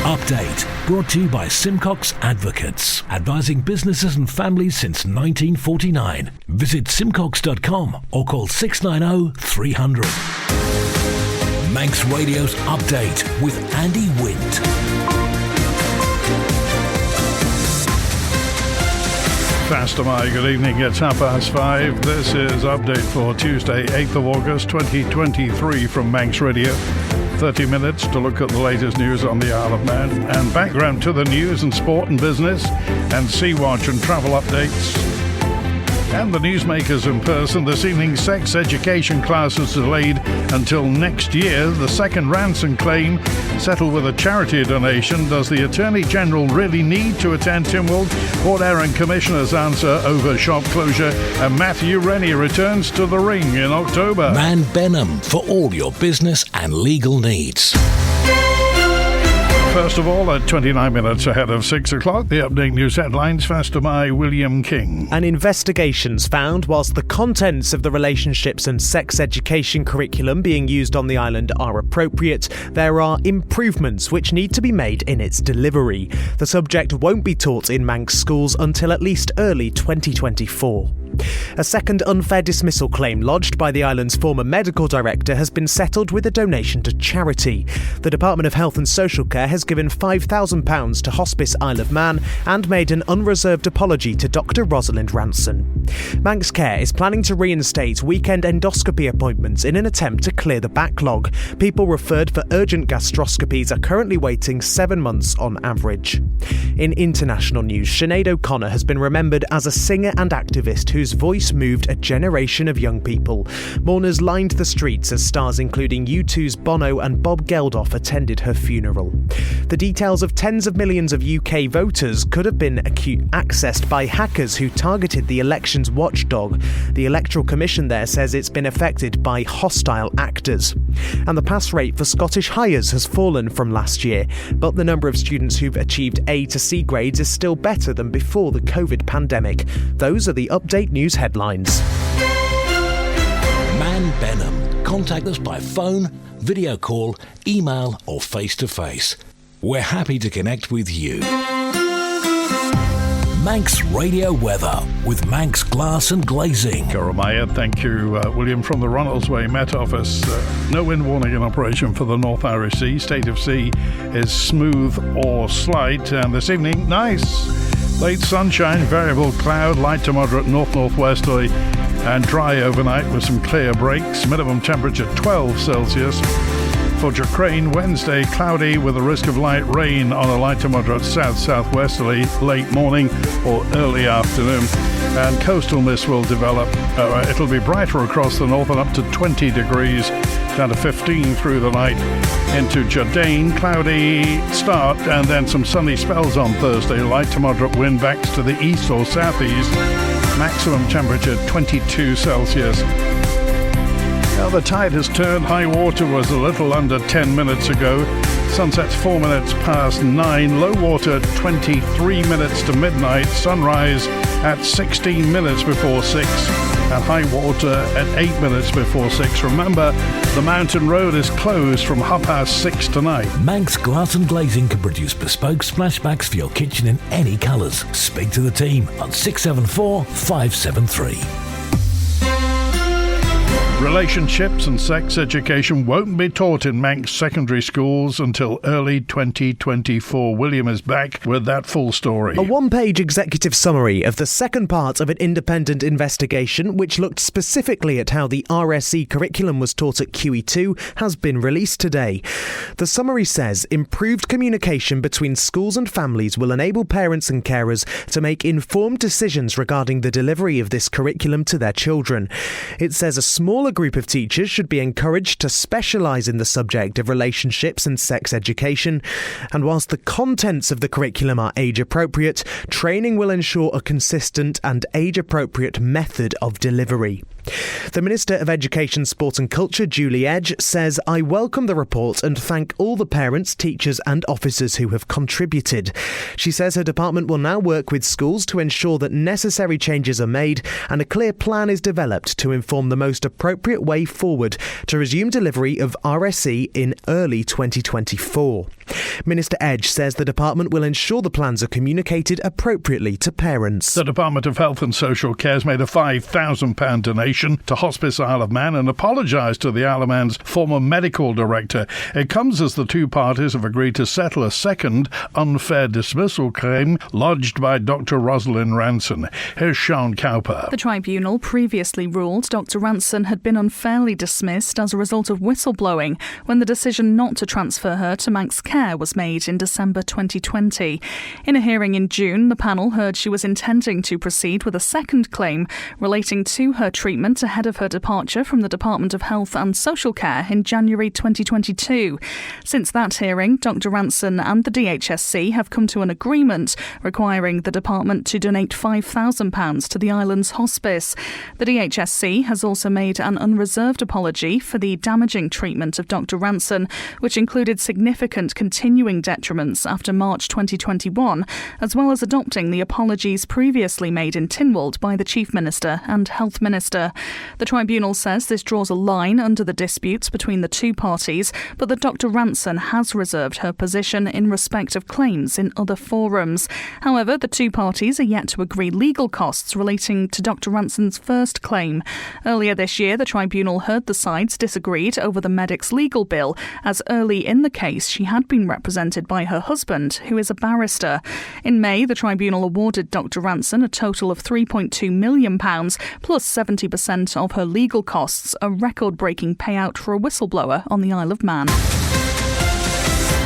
Update, brought to you by Simcox Advocates, advising businesses and families since 1949. Visit simcox.com or call 690 300. Manx Radio's Update with Andy Wint. Faster, my good evening. It's 5:30. This is Update for Tuesday, 8th of August 2023 from Manx Radio. 30 minutes to look at the latest news on the Isle of Man and background to the news and sport and business and Sea Watch and travel updates. And the newsmakers in person. This evening's sex education class is delayed until next year. The second Ranson claim settled with a charity donation. Does the Attorney General really need to attend Tynwald? Port Erin Commissioner's answer over shop closure. And Mathew Rennie returns to the ring in October. Man Benham for all your business and legal needs. First of all, at 29 minutes ahead of 6 o'clock, the update news headlines, faster by William King. An investigation's found whilst the contents of the relationships and sex education curriculum being used on the island are appropriate, there are improvements which need to be made in its delivery. The subject won't be taught in Manx schools until at least early 2024. A second unfair dismissal claim lodged by the island's former medical director has been settled with a donation to charity. The Department of Health and Social Care has given £5,000 to Hospice Isle of Man and made an unreserved apology to Dr. Rosalind Ranson. Manx Care is planning to reinstate weekend endoscopy appointments in an attempt to clear the backlog. People referred for urgent gastroscopies are currently waiting 7 months on average. In international news, Sinead O'Connor has been remembered as a singer and activist whose voice moved a generation of young people. Mourners lined the streets as stars including U2's Bono and Bob Geldof attended her funeral. The details of tens of millions of UK voters could have been accessed by hackers who targeted the elections watchdog. The Electoral Commission there says it's been affected by hostile actors. And the pass rate for Scottish Highers has fallen from last year, but the number of students who've achieved A to C grades is still better than before the COVID pandemic. Those are the update news headlines. Man Benham. Contact us by phone, video call, email or face-to-face. We're happy to connect with you. Manx Radio Weather with Manx Glass and Glazing. Jeremiah, thank you. William from the Ronaldsway Met Office. No wind warning in operation for the North Irish Sea. State of sea is smooth or slight. And this evening, nice. Late sunshine, variable cloud, light to moderate north-northwesterly and dry overnight with some clear breaks. Minimum temperature 12 Celsius. For Jacrine, Wednesday, cloudy with a risk of light rain on a light to moderate south-southwesterly late morning or early afternoon. And coastal mist will develop. It'll be brighter across the north and up to 20 degrees, down to 15 through the night. Into Jardine, cloudy start and then some sunny spells on Thursday. Light to moderate wind backs to the east or southeast. Maximum temperature 22 Celsius. Now the tide has turned. High water was a little under 10 minutes ago. Sunset's 4 minutes past 9. Low water 23 minutes to midnight. Sunrise at 16 minutes before 6. And high water at 8 minutes before 6. Remember, the mountain road is closed from 6:30 tonight. Manx Glass and Glazing can produce bespoke splashbacks for your kitchen in any colours. Speak to the team on 674 573. Relationships and sex education won't be taught in Manx secondary schools until early 2024. William is back with that full story. A one-page executive summary of the second part of an independent investigation which looked specifically at how the RSE curriculum was taught at QE2 has been released today. The summary says improved communication between schools and families will enable parents and carers to make informed decisions regarding the delivery of this curriculum to their children. It says a smaller group of teachers should be encouraged to specialise in the subject of relationships and sex education, and whilst the contents of the curriculum are age appropriate, training will ensure a consistent and age appropriate method of delivery. The Minister of Education, Sport and Culture, Julie Edge, says, "I welcome the report and thank all the parents, teachers and officers who have contributed." She says her department will now work with schools to ensure that necessary changes are made and a clear plan is developed to inform the most appropriate way forward to resume delivery of RSE in early 2024. Minister Edge says the department will ensure the plans are communicated appropriately to parents. The Department of Health and Social Care has made a £5,000 donation to Hospice Isle of Man and apologised to the Isle of Man's former medical director. It comes as the two parties have agreed to settle a second unfair dismissal claim lodged by Dr. Rosalind Ranson. Here's Sean Cowper. The tribunal previously ruled Dr. Ranson had been unfairly dismissed as a result of whistleblowing when the decision not to transfer her to Manx Care was made in December 2020. In a hearing in June, the panel heard she was intending to proceed with a second claim relating to her treatment ahead of her departure from the Department of Health and Social Care in January 2022. Since that hearing, Dr. Ranson and the DHSC have come to an agreement requiring the department to donate £5,000 to the island's hospice. The DHSC has also made an unreserved apology for the damaging treatment of Dr. Ranson, which included significant continuing detriments after March 2021, as well as adopting the apologies previously made in Tynwald by the Chief Minister and Health Minister. The tribunal says this draws a line under the disputes between the two parties, but that Dr. Ranson has reserved her position in respect of claims in other forums. However, the two parties are yet to agree legal costs relating to Dr. Ranson's first claim. Earlier this year, the tribunal heard the sides disagreed over the medic's legal bill, as early in the case she had been represented by her husband, who is a barrister. In May, the tribunal awarded Dr. Ranson a total of £3.2 million plus 70% of her legal costs, a record-breaking payout for a whistleblower on the Isle of Man.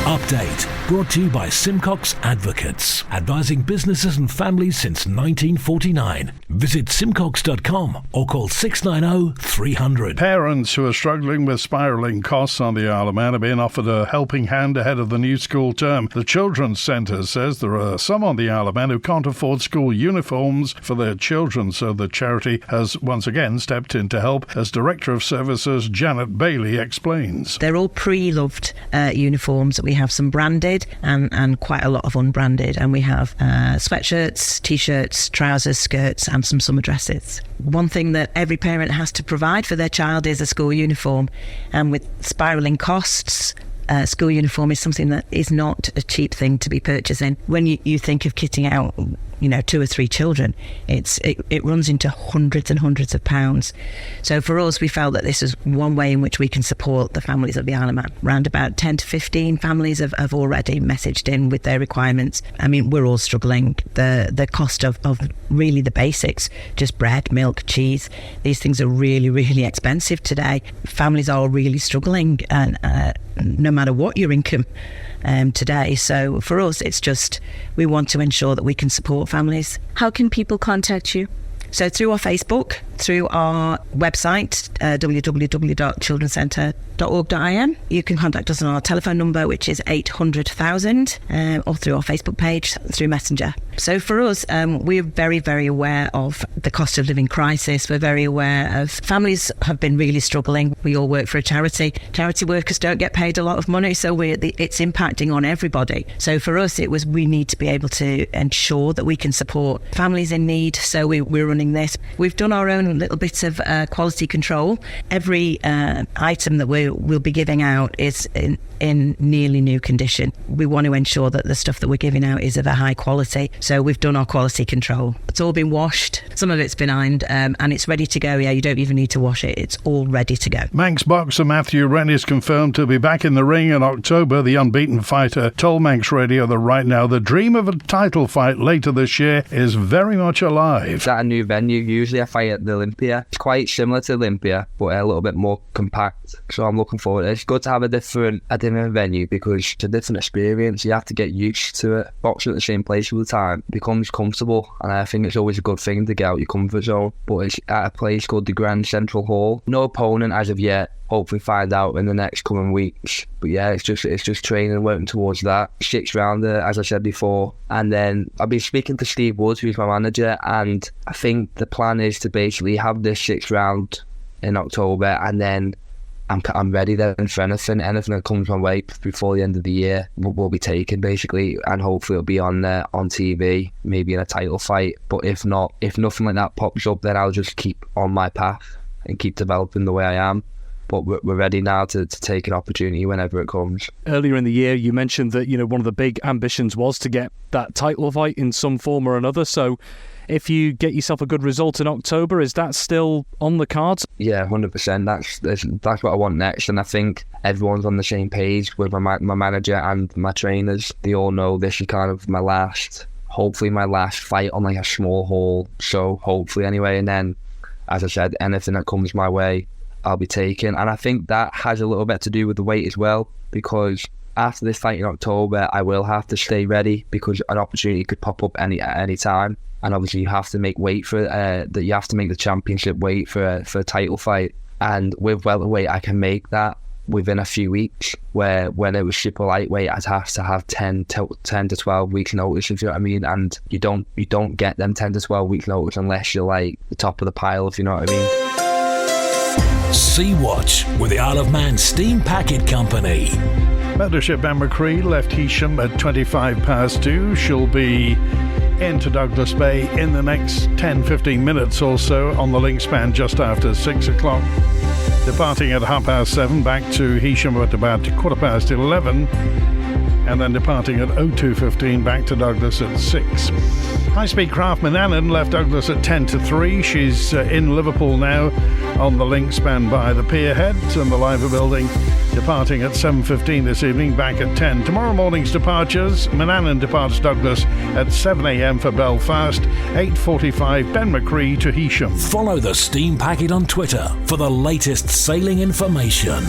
Update brought to you by Simcox Advocates, advising businesses and families since 1949. Visit simcox.com or call 690 300. Parents who are struggling with spiralling costs on the Isle of Man are being offered a helping hand ahead of the new school term. The Children's Centre says there are some on the Isle of Man who can't afford school uniforms for their children, so the charity has once again stepped in to help, as Director of Services Janet Bailey explains. They're all pre-loved uniforms. We have some branded and quite a lot of unbranded, and we have sweatshirts, t-shirts, trousers, skirts and some summer dresses. One thing that every parent has to provide for their child is a school uniform, and with spiralling costs, school uniform is something that is not a cheap thing to be purchasing. When you think of kitting out 2 or 3 children, it runs into hundreds and hundreds of pounds. So for us, we felt that this is one way in which we can support the families of the Isle of Man. Around about 10 to 15 families have already messaged in with their requirements. I mean, we're all struggling. The cost of really the basics, just bread, milk, cheese, these things are really, really expensive today. Families are really struggling, and no matter what your income today. So for us, it's just, we want to ensure that we can support families. How can people contact you? So through our Facebook, through our website, www.childrencentre.org.im. You can contact us on our telephone number, which is 800,000, or through our Facebook page, through Messenger. So for us, we're very, very aware of the cost of living crisis. We're very aware of families have been really struggling. We all work for a charity. Charity workers don't get paid a lot of money, so it's impacting on everybody. So for us, it was, we need to be able to ensure that we can support families in need. So we're running this. We've done our own little bits of quality control. Every item that we'll be giving out is in nearly new condition. We want to ensure that the stuff that we're giving out is of a high quality. So we've done our quality control. It's all been washed. Some of it's been ironed, and it's ready to go. Yeah, you don't even need to wash it. It's all ready to go. Manx boxer Mathew Rennie is confirmed to be back in the ring in October. The unbeaten fighter told Manx Radio that right now the dream of a title fight later this year is very much alive. It's at a new venue. Usually I fight at the Olympia. It's quite similar to Olympia, but a little bit more compact. So I'm looking forward to it. It's good to have a different venue because it's a different experience. You have to get used to it. Boxing at the same place all the time becomes comfortable, and I think it's always a good thing to get out your comfort zone. But it's at a place called the Grand Central Hall. No opponent as of yet. Hopefully find out in the next coming weeks. But yeah, it's just training and working towards that. 6th rounder, as I said before. And then I've been speaking to Steve Woods, who's my manager, and I think the plan is to basically have this 6th round in October, and then I'm ready then for anything that comes my way before the end of the year will be taken basically, and hopefully it'll be on TV, maybe in a title fight. But if nothing like that pops up, then I'll just keep on my path and keep developing the way I am. but we're ready now to take an opportunity whenever it comes. Earlier in the year, you mentioned that, one of the big ambitions was to get that title fight in some form or another. So if you get yourself a good result in October, is that still on the cards? Yeah, 100%. That's what I want next, and I think everyone's on the same page with my manager and my trainers. They all know this is kind of hopefully my last fight on like a small hall show, hopefully anyway. And then, as I said, anything that comes my way, I'll be taking. And I think that has a little bit to do with the weight as well, because after this fight in October, I will have to stay ready because an opportunity could pop up at any time. And obviously, you have to make weight for that. You have to make the championship weight for a title fight. And with welterweight, I can make that within a few weeks. Where when it was super lightweight, I'd have to have 10 to 12 weeks notice, if you know what I mean. And you don't get them 10 to 12 weeks notice unless you're like the top of the pile, if you know what I mean. Sea Watch with the Isle of Man Steam Packet Company. Battleship Ben McCree left Heysham at 2. She'll be into Douglas Bay in the next 10-15 minutes or so on the link span just after 6 o'clock. Departing at 7:30 back to Heysham at about 11:15, and then departing at 02:15 back to Douglas at 6. High-speed craft Manannan left Douglas at 2:50. She's in Liverpool now on the link span by the Pierhead and the Liver Building, departing at 7:15 this evening, back at 10. Tomorrow morning's departures: Manannan departs Douglas at 7 a.m. for Belfast, 8:45 Ben McCree to Heysham. Follow the Steam Packet on Twitter for the latest sailing information.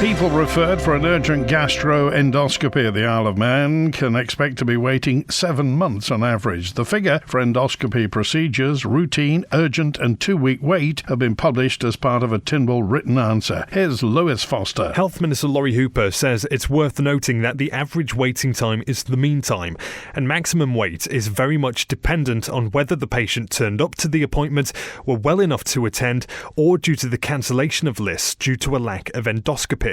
People referred for an urgent gastro-endoscopy at the Isle of Man can expect to be waiting 7 months on average. The figure for endoscopy procedures, routine, urgent and 2-week wait, have been published as part of a Tynwald written answer. Here's Lewis Foster. Health Minister Laurie Hooper says it's worth noting that the average waiting time is the mean time, and maximum wait is very much dependent on whether the patient turned up to the appointment, were well enough to attend, or due to the cancellation of lists due to a lack of endoscopists.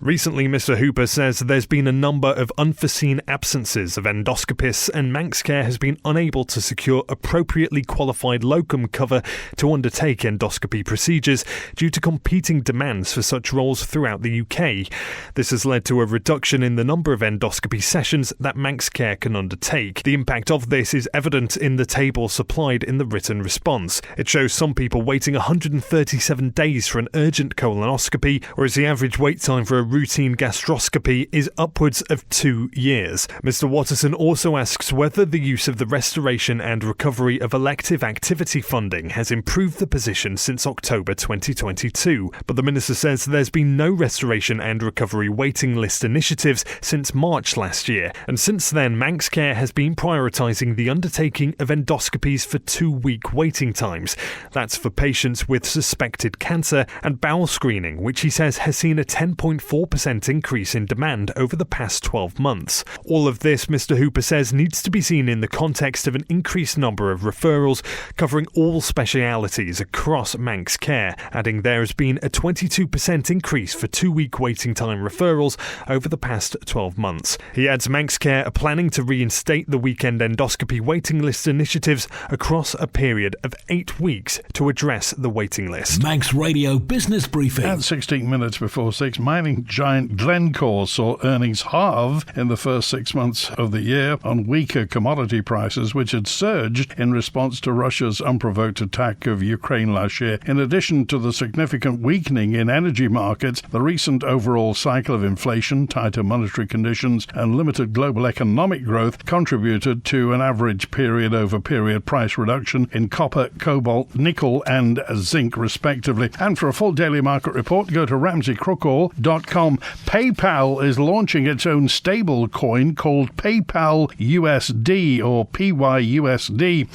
Recently, Mr Hooper says there's been a number of unforeseen absences of endoscopists, and Manx Care has been unable to secure appropriately qualified locum cover to undertake endoscopy procedures due to competing demands for such roles throughout the UK. This has led to a reduction in the number of endoscopy sessions that Manx Care can undertake. The impact of this is evident in the table supplied in the written response. It shows some people waiting 137 days for an urgent colonoscopy, whereas the average wait time for a routine gastroscopy is upwards of 2 years. Mr Watterson also asks whether the use of the restoration and recovery of elective activity funding has improved the position since October 2022. But the Minister says there's been no restoration and recovery waiting list initiatives since March last year, and since then Manx Care has been prioritising the undertaking of endoscopies for 2-week waiting times. That's for patients with suspected cancer, and bowel screening, which he says has seen a 10.4% increase in demand over the past 12 months. All of this, Mr Hooper says, needs to be seen in the context of an increased number of referrals covering all specialities across Manx Care, adding there has been a 22% increase for 2-week waiting time referrals over the past 12 months. He adds Manx Care are planning to reinstate the weekend endoscopy waiting list initiatives across a period of 8 weeks to address the waiting list. Manx Radio Business Briefing. At 16 minutes before 6, mining giant Glencore saw earnings halve in the first 6 months of the year on weaker commodity prices, which had surged in response to Russia's unprovoked attack of Ukraine last year. In addition to the significant weakening in energy markets, the recent overall cycle of inflation, tighter monetary conditions and limited global economic growth contributed to an average period-over-period price reduction in copper, cobalt, nickel and zinc respectively. And for a full daily market report, go to ramseycrookall.com. PayPal is launching its own stable coin called PayPal USD or PYUSD,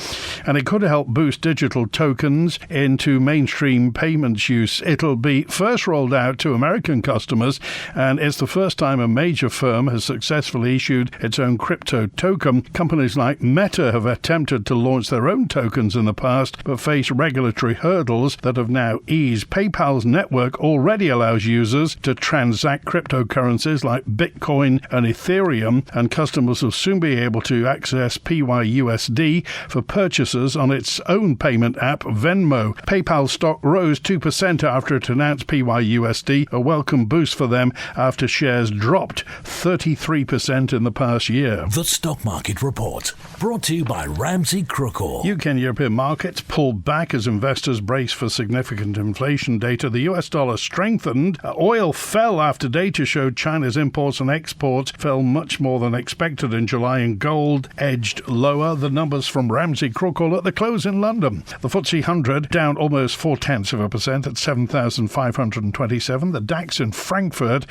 and it could help boost digital tokens into mainstream payments use. It'll be first rolled out to American customers, and it's the first time a major firm has successfully issued its own crypto token. Companies like Meta have attempted to launch their own tokens in the past, but face regulatory hurdles that have now eased. PayPal's network already allows users users to transact cryptocurrencies like Bitcoin and Ethereum, and customers will soon be able to access PYUSD for purchases on its own payment app, Venmo. PayPal stock rose 2% after it announced PYUSD, a welcome boost for them after shares dropped 33% in the past year. The Stock Market Report, brought to you by Ramsey Crookall. UK and European markets pulled back as investors brace for significant inflation data. The US dollar strengthened. Oil fell after data showed China's imports and exports fell much more than expected in July, and gold edged lower. The numbers from Ramsey Crookall at the close in London. The FTSE 100 down almost 0.4% at 7,527. The DAX in Frankfurt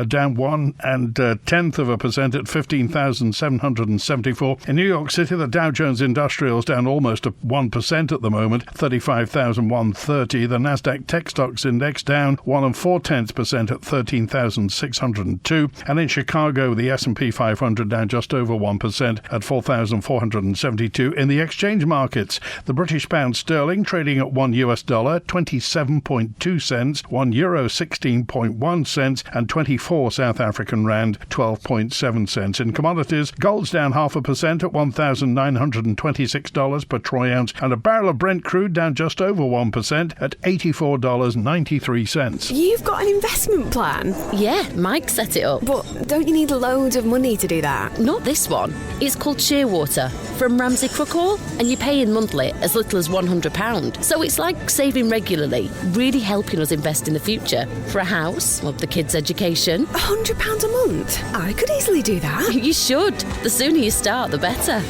down 1.1% at 15,774. In New York City, the Dow Jones Industrials down almost 1% at the moment, 35,130. The Nasdaq Tech Stocks Index down 1.4% at 13,602. And in Chicago, the S&P 500 down just over 1% at 4,472. In the exchange markets, the British pound sterling trading at $1 27.2 cents, €1 16.1 cents, and 24 South African rand 12.7 cents. In commodities, gold's down 0.5% at $1,926 per troy ounce, and a barrel of Brent crude down just over 1% at $84.93. You've got an investment plan? Yeah, Mike set it up. But don't you need loads of money to do that? Not this one. It's called Shearwater from Ramsey Crookall, and you pay in monthly as little as £100. So it's like saving regularly, really helping us invest in the future for a house, or the kids' education. £100 a month? I could easily do that. You should. The sooner you start, the better.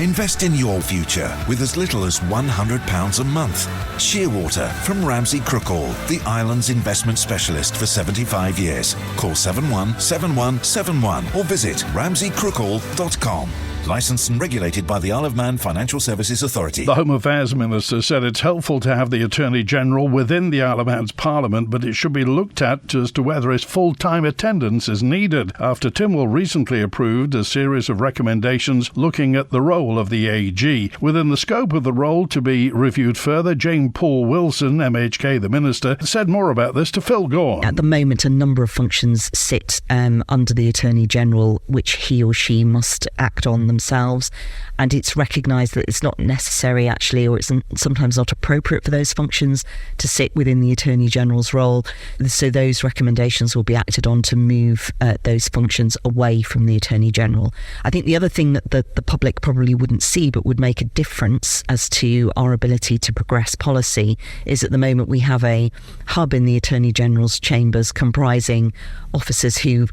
Invest in your future with as little as £100 a month. Shearwater from Ramsey Crookall, the island's investment specialist for 75 years. Call 717171 or visit ramseycrookall.com. Licensed and regulated by the Isle of Man Financial Services Authority. The Home Affairs Minister said it's helpful to have the Attorney General within the Isle of Man's Parliament, but it should be looked at as to whether his full-time attendance is needed, after Tynwald recently approved a series of recommendations looking at the role of the AG. Within the scope of the role to be reviewed further, Jane Paul Wilson, MHK, the Minister, said more about this to Phil Gore. At the moment, a number of functions sit under the Attorney General, which he or she must act on themselves, and it's recognised that it's not necessary actually, or it's sometimes not appropriate for those functions to sit within the Attorney General's role. So those recommendations will be acted on to move those functions away from the Attorney General. I think the other thing that the public probably wouldn't see but would make a difference as to our ability to progress policy is at the moment we have a hub in the Attorney General's chambers comprising officers who,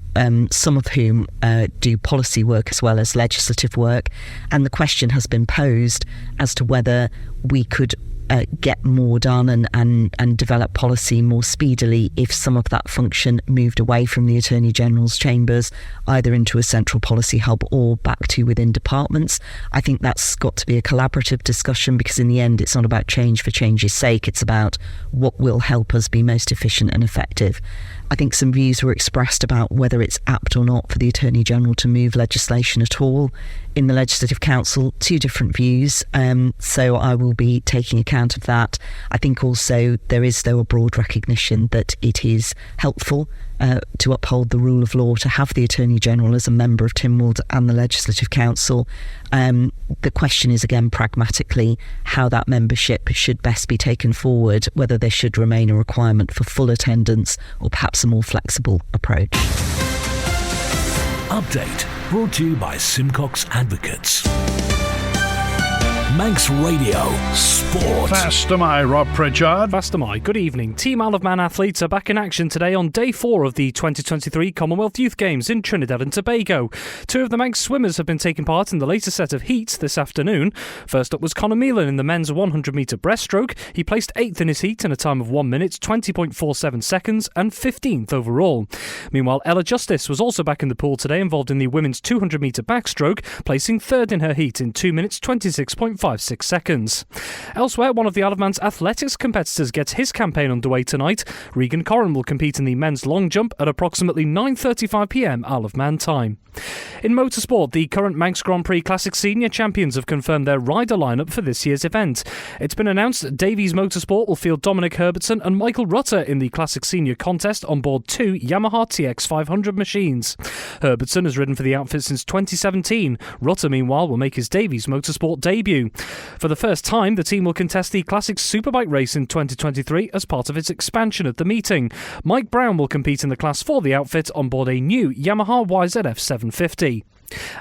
some of whom do policy work as well as legislative work, and the question has been posed as to whether we could get more done and develop policy more speedily if some of that function moved away from the Attorney General's chambers, either into a central policy hub or back to within departments. I think that's got to be a collaborative discussion, because in the end it's not about change for change's sake, it's about what will help us be most efficient and effective. I think some views were expressed about whether it's apt or not for the Attorney General to move legislation at all. In the Legislative Council, two different views, so I will be taking account of that. I think also there is, though, a broad recognition that it is helpful to uphold the rule of law to have the Attorney General as a member of Tynwald and the Legislative Council. The question is, again, pragmatically, how that membership should best be taken forward, whether there should remain a requirement for full attendance or perhaps a more flexible approach. Update brought to you by Simcox Advocates. Manx Radio Sport. Fast am I, Rob Pritchard. Fast am I. Good evening. Team Isle of Man athletes are back in action today on day 4 of the 2023 Commonwealth Youth Games in Trinidad and Tobago. 2 of the Manx swimmers have been taking part in the latest set of heats this afternoon. First up was Conor Meelan in the men's 100-metre breaststroke. He placed 8th in his heat in a time of 1 minute, 20.47 seconds and 15th overall. Meanwhile, Ella Justice was also back in the pool today, involved in the women's 200-metre backstroke, placing 3rd in her heat in 2 minutes, 26.5 2.56 seconds. Elsewhere, one of the Isle of Man's athletics competitors gets his campaign underway tonight. Regan Corrin will compete in the men's long jump at approximately 9:35pm Isle of Man time. In motorsport, the current Manx Grand Prix Classic Senior champions have confirmed their rider lineup for this year's event. It's been announced Davies Motorsport will field Dominic Herbertson and Michael Rutter in the Classic Senior contest on board 2 Yamaha TX500 machines. Herbertson has ridden for the outfit since 2017. Rutter, meanwhile, will make his Davies Motorsport debut. For the first time, the team will contest the Classic Superbike race in 2023 as part of its expansion at the meeting. Mike Brown will compete in the class for the outfit on board a new Yamaha YZF 750.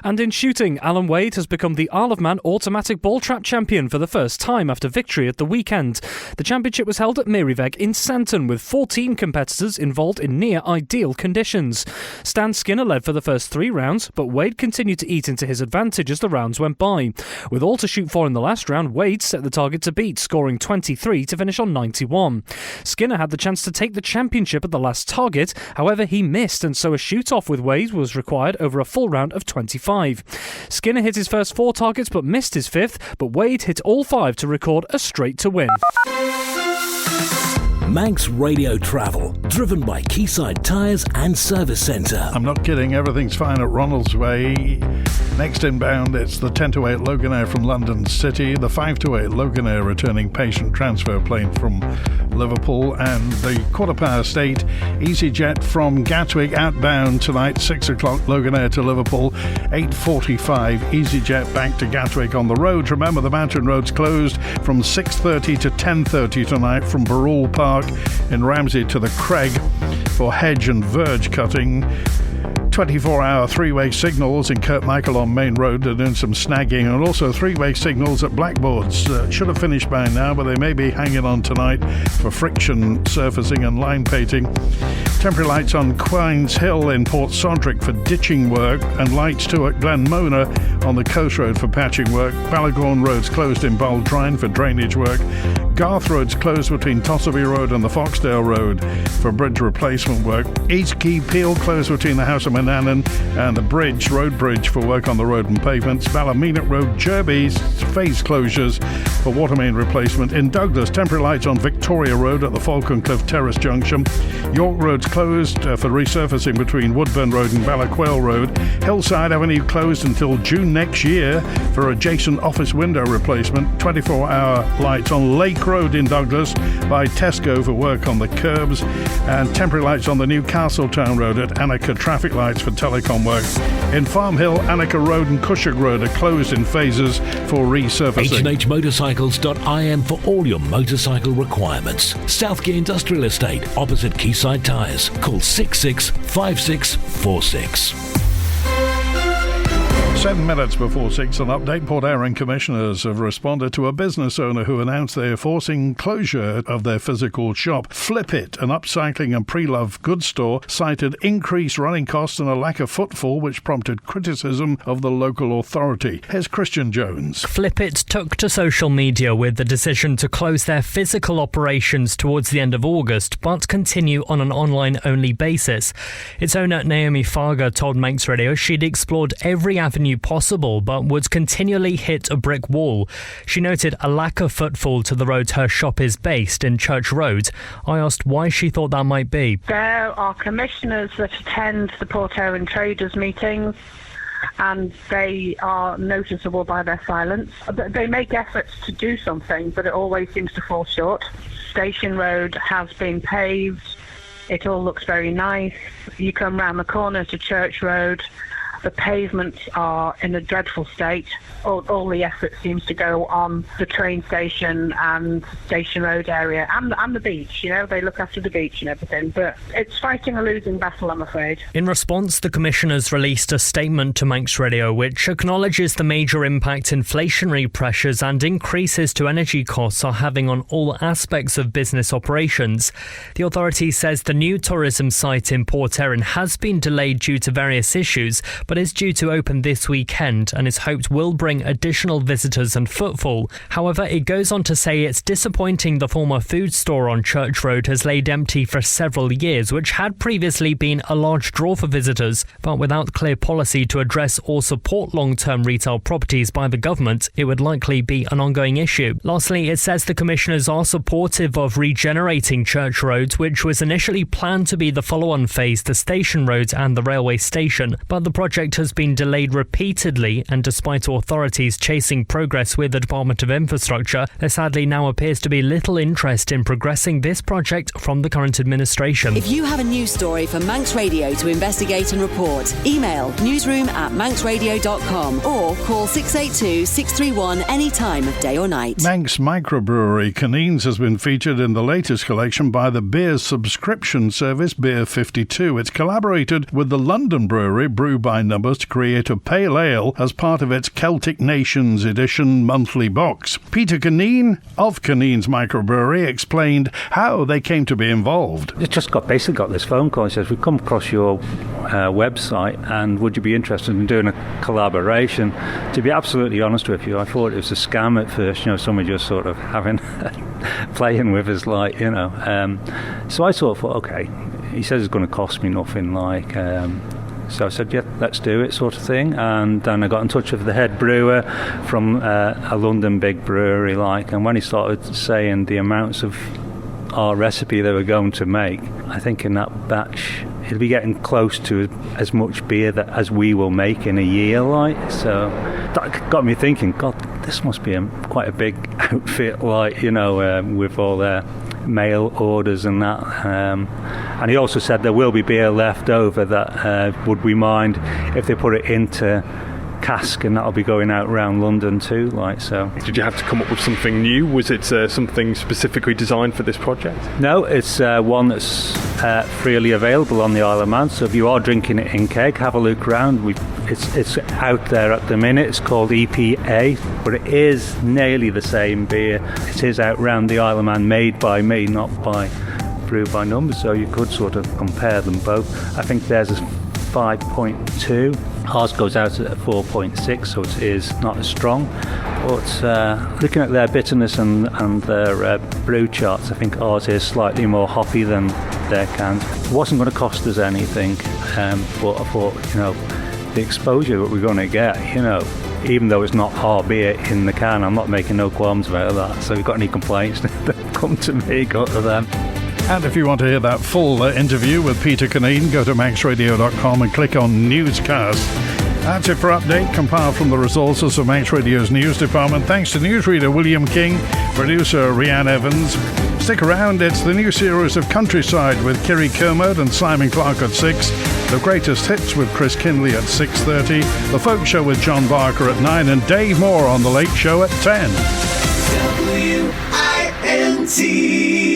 And in shooting, Alan Wade has become the Isle of Man automatic ball trap champion for the first time after victory at the weekend. The championship was held at Miriveg in Santon with 14 competitors involved in near ideal conditions. Stan Skinner led for the first 3 rounds, but Wade continued to eat into his advantage as the rounds went by. With all to shoot for in the last round, Wade set the target to beat, scoring 23 to finish on 91. Skinner had the chance to take the championship at the last target, however he missed, and so a shoot-off with Wade was required over a full round of 25. Skinner hit his first 4 targets but missed his 5th, but Wade hit all 5 to record a straight to win. Manx Radio Travel, driven by Quayside Tyres and Service Centre. I'm not kidding, everything's fine at Ronald's Way. Next inbound, it's the 10-8 Loganair from London City, the 5-8 Loganair returning patient transfer plane from Liverpool, and the 1/4 state EasyJet from Gatwick outbound tonight, 6 o'clock Loganair to Liverpool, 8:45 EasyJet back to Gatwick on the road. Remember, the mountain road's closed from 6:30 to 10:30 tonight from Barrule Park in Ramsey to the Craig for hedge and verge cutting. 24-hour 3-way signals in Kirkmichael on Main Road. They're doing some snagging, and also 3-way signals at Blackboards. Should have finished by now, but they may be hanging on tonight for friction surfacing and line painting. Temporary lights on Quines Hill in Port Sodrick for ditching work, and lights too at Glenmona on the Coast Road for patching work. Ballagorn Road's closed in Baldrine for drainage work. Garth Road's closed between Tosselby Road and the Foxdale Road for bridge replacement work. East Quay Peel closed between the House of Manannan and the road bridge for work on the road and pavements. Ballymena Road, Jerby's phase closures for water main replacement. In Douglas, temporary lights on Victoria Road at the Falconcliff Terrace Junction. York Road's closed for resurfacing between Woodburn Road and Ballaquail Road. Hillside Avenue closed until June next year for adjacent office window replacement. 24-hour lights on Lake Road in Douglas by Tesco for work on the curbs, and temporary lights on the new Castletown Road at Annika traffic lights for telecom work. In Farm Hill, Annika Road and Cushag Road are closed in phases for resurfacing. H&HMotorcycles.im for all your motorcycle requirements. Southgate Industrial Estate, opposite Quayside Tyres. Call 665646. 7 minutes before 6, an update. Port Erin commissioners have responded to a business owner who announced they are forcing closure of their physical shop. Flip It, an upcycling and pre-loved goods store, cited increased running costs and a lack of footfall, which prompted criticism of the local authority. Here's Christian Jones. Flip It took to social media with the decision to close their physical operations towards the end of August, but continue on an online-only basis. Its owner, Naomi Farger, told Manx Radio she'd explored every avenue possible, but would continually hit a brick wall. She noted a lack of footfall to the road her shop is based in Church Road. I asked why she thought that might be. There are commissioners that attend the Port Erin traders meetings, and they are noticeable by their silence. They make efforts to do something, but it always seems to fall short. Station Road has been paved. It all looks very nice. You come round the corner to Church Road, the pavements are in a dreadful state. All the effort seems to go on the train station and Station Road area and the beach. You know, they look after the beach and everything, but it's fighting a losing battle, I'm afraid. In response, the commissioners released a statement to Manx Radio which acknowledges the major impact inflationary pressures and increases to energy costs are having on all aspects of business operations. The authority says the new tourism site in Port Erin has been delayed due to various issues, but is due to open this weekend and is hoped will bring additional visitors and footfall. However, it goes on to say it's disappointing the former food store on Church Road has laid empty for several years, which had previously been a large draw for visitors, but without clear policy to address or support long-term retail properties by the government, it would likely be an ongoing issue. Lastly, it says the commissioners are supportive of regenerating Church Road, which was initially planned to be the follow-on phase to Station Road and the railway station, but the project has been delayed repeatedly, and despite authorities chasing progress with the Department of Infrastructure, there sadly now appears to be little interest in progressing this project from the current administration. If you have a news story for Manx Radio to investigate and report, email newsroom@manxradio.com or call 682 631 any time of day or night. Manx microbrewery Canines has been featured in the latest collection by the beer subscription service Beer 52. It's collaborated with the London brewery Brew by Numbers to create a pale ale as part of its Celtic Nations edition monthly box. Peter Canine of Canines Microbrewery explained how they came to be involved. It just basically got this phone call. It says, we've come across your website and would you be interested in doing a collaboration? To be absolutely honest with you, I thought it was a scam at first, someone just sort of having playing with us, so I sort of thought, okay, he says it's going to cost me nothing, so I said, yeah, let's do it, sort of thing. And then I got in touch with the head brewer from a London big brewery, and when he started saying the amounts of our recipe they were going to make, I think in that batch it'll be getting close to as much beer as we will make in a year, so that got me thinking, God, this must be quite a big outfit, with all their mail orders and that. And he also said there will be beer left over that would we mind if they put it into cask, and that'll be going out around London too, so. Did you have to come up with something new? Was it something specifically designed for this project? No, it's one that's freely available on the Isle of Man, so if you are drinking it in keg, have a look around. It's out there at the minute. It's called EPA, but it is nearly the same beer. It is out around the Isle of Man, made by me, not by Brew by Numbers, so you could sort of compare them both. I think theirs is 5.2. Ours goes out at 4.6, so it is not as strong. But looking at their bitterness and their brew charts, I think ours is slightly more hoppy than their cans. It wasn't going to cost us anything, but I thought, the exposure that we're going to get, even though it's not our beer in the can, I'm not making no qualms about that. So if you've got any complaints, come to me, go to them. And if you want to hear that full interview with Peter Canine, go to manxradio.com and click on Newscast. That's it for Update, compiled from the resources of Manx Radio's news department. Thanks to newsreader William King, producer Rhiann Evans. Stick around, it's the new series of Countryside with Kiri Kermode and Simon Clark at 6, The Greatest Hits with Chris Kinley at 6:30, The Folk Show with John Barker at 9, and Dave Moore on The Late Show at 10. WINT